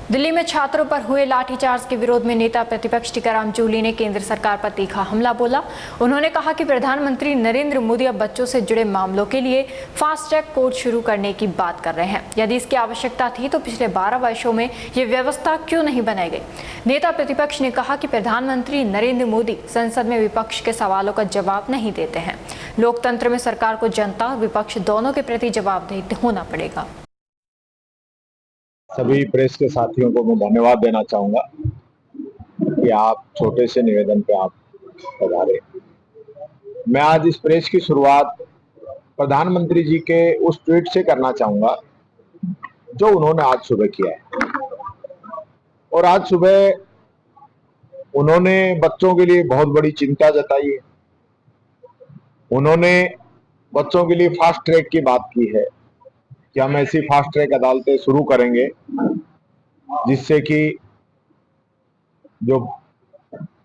दिल्ली में छात्रों पर हुए लाठीचार्ज के विरोध में नेता प्रतिपक्ष टीकाराम जूली ने केंद्र सरकार पर तीखा हमला बोला। उन्होंने कहा कि प्रधानमंत्री नरेंद्र मोदी अब बच्चों से जुड़े मामलों के लिए फास्ट ट्रैक कोर्ट शुरू करने की बात कर रहे हैं। यदि इसकी आवश्यकता थी तो पिछले 12 वर्षों में ये व्यवस्था क्यों नहीं बनाई गई। नेता प्रतिपक्ष ने कहा कि प्रधानमंत्री नरेंद्र मोदी संसद में विपक्ष के सवालों का जवाब नहीं देते हैं। लोकतंत्र में सरकार को जनता और विपक्ष दोनों के प्रति जवाबदेह होना पड़ेगा। सभी प्रेस के साथियों को मैं धन्यवाद देना चाहूंगा कि आप छोटे से निवेदन पे आप पधारे। मैं आज इस प्रेस की शुरुआत प्रधानमंत्री जी के उस ट्वीट से करना चाहूंगा जो उन्होंने आज सुबह किया है। और आज सुबह उन्होंने बच्चों के लिए बहुत बड़ी चिंता जताई है। उन्होंने बच्चों के लिए फास्ट ट्रैक की बात की है कि हम ऐसी फास्ट ट्रैक अदालतें शुरू करेंगे जिससे कि जो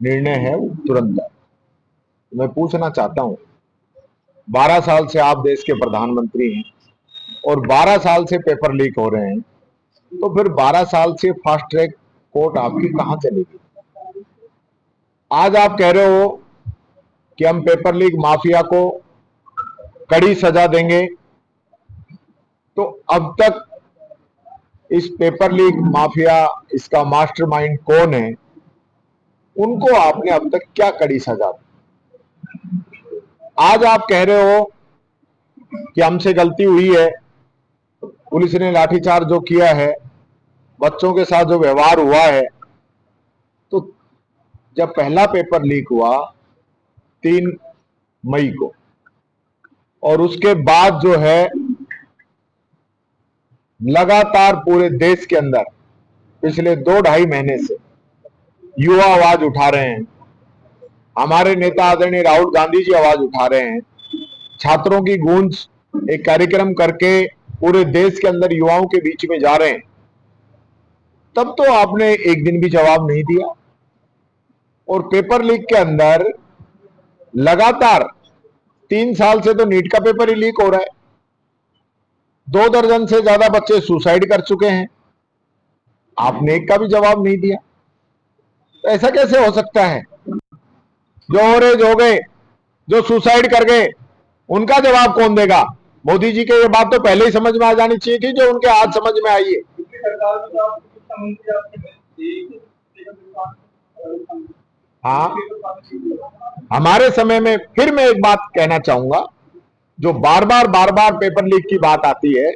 निर्णय है वो तुरंत है। मैं पूछना चाहता हूं, 12 साल से आप देश के प्रधानमंत्री हैं और 12 साल से पेपर लीक हो रहे हैं, तो फिर 12 साल से फास्ट ट्रैक कोर्ट आपकी कहां चलेगी। आज आप कह रहे हो कि हम पेपर लीक माफिया को कड़ी सजा देंगे, तो अब तक इस पेपर लीक माफिया, इसका मास्टरमाइंड कौन है, उनको आपने अब तक क्या कड़ी सजा दी। आज आप कह रहे हो कि हमसे गलती हुई है, पुलिस ने लाठीचार्ज जो किया है, बच्चों के साथ जो व्यवहार हुआ है, तो जब पहला पेपर लीक हुआ 3 मई को और उसके बाद जो है लगातार पूरे देश के अंदर पिछले 2-2.5 महीने से युवा आवाज उठा रहे हैं। हमारे नेता आदरणीय राहुल गांधी जी आवाज उठा रहे हैं। छात्रों की गूंज एक कार्यक्रम करके पूरे देश के अंदर युवाओं के बीच में जा रहे हैं। तब तो आपने एक दिन भी जवाब नहीं दिया। और पेपर लीक के अंदर लगातार 3 साल से तो नीट का पेपर ही लीक हो रहा है। 2 दर्जन से ज्यादा बच्चे सुसाइड कर चुके हैं, आपने एक का भी जवाब नहीं दिया। तो ऐसा कैसे हो सकता है। जो ओवरेज हो गए, जो सुसाइड कर गए, उनका जवाब कौन देगा। मोदी जी के ये बात तो पहले ही समझ में आ जानी चाहिए थी, जो उनके आज समझ में आई है। हाँ, हमारे समय में फिर मैं एक बात कहना चाहूंगा, जो बार बार पेपर लीक की बात आती है,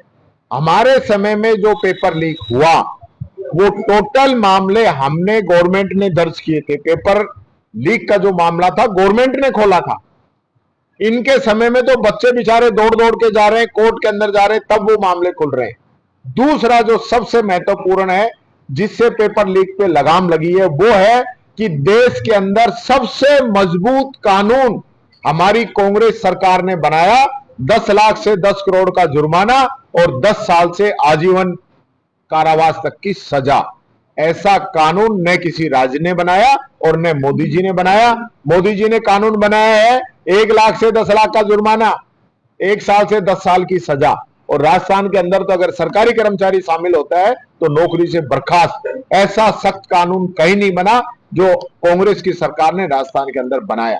हमारे समय में जो पेपर लीक हुआ वो टोटल मामले हमने गवर्नमेंट ने दर्ज किए थे। पेपर लीक का जो मामला था गवर्नमेंट ने खोला था। इनके समय में तो बच्चे बेचारे दौड़ दौड़ के जा रहे हैं, कोर्ट के अंदर जा रहे हैं, तब वो मामले खुल रहे हैं। दूसरा जो सबसे महत्वपूर्ण है, जिससे पेपर लीक पे लगाम लगी है, वो है कि देश के अंदर सबसे मजबूत कानून हमारी कांग्रेस सरकार ने बनाया। 10 लाख से 10 करोड़ का जुर्माना और 10 साल से आजीवन कारावास तक की सजा। ऐसा कानून न किसी राज्य ने बनाया और न मोदी जी ने बनाया। मोदी जी ने कानून बनाया है 1 लाख से 10 लाख का जुर्माना, 1 साल से 10 साल की सजा। और राजस्थान के अंदर तो अगर सरकारी कर्मचारी शामिल होता है तो नौकरी से बर्खास्त। ऐसा सख्त कानून कहीं नहीं बना जो कांग्रेस की सरकार ने राजस्थान के अंदर बनाया।